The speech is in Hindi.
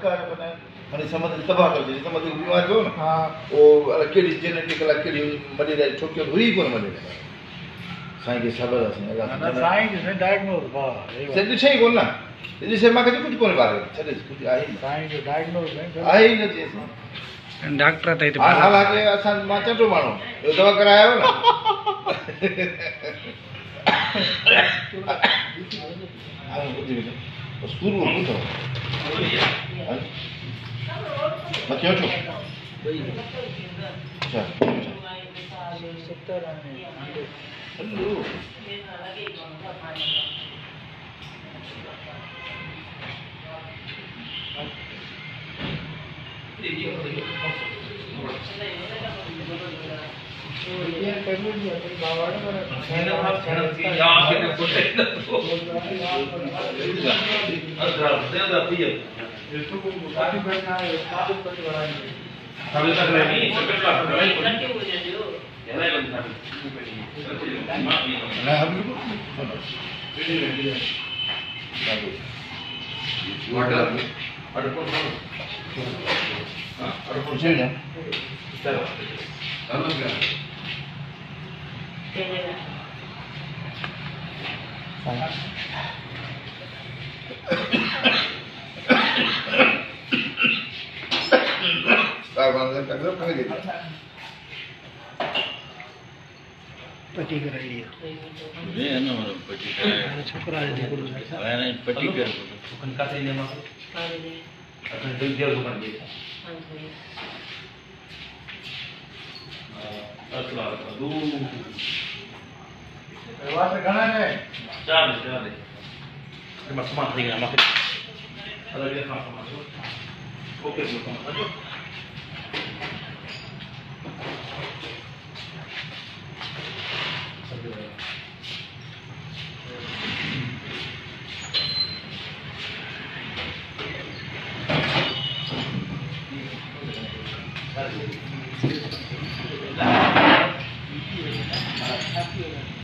सरकार मैंने समझ तबाह कर दी समझ बीमार हो ना हां वो केडी जेनेटिक ला केडी मलेरिया छोके हुई कोन मलेरिया साईं के खबर है ना साईं के डायग्नोज बा से छई कोन ना ये से माके कुछ कोन बारे छे कुछ आई साईं के डायग्नोज नहीं आई न जे डॉक्टर त हिते हालांकि असां मां चटो माण्हू यो दवा करायो ना स्कूल में पूछो मैं क्यों छो अच्छा 70 आने हेलो ये पेमेंट भी अपनी बावड़ में काफी बढ़ना है काफी बढ़ाएंगे सामने तक नहीं सर्किट का नहीं हो जाएगा ये नहीं बनता ना हम वाटर अरे कौन हां अरे कौन से ना चलो चलो क्या पट्टी कराई लिया ये है ना पट्टी कराया छोकरा है मैंने पट्टी कर दुकान का से लेमा अपन दे दिया दुकान दे असला दू वहां से घना है चार ये मत मार देगा मत अलग अलग काम ओके ओके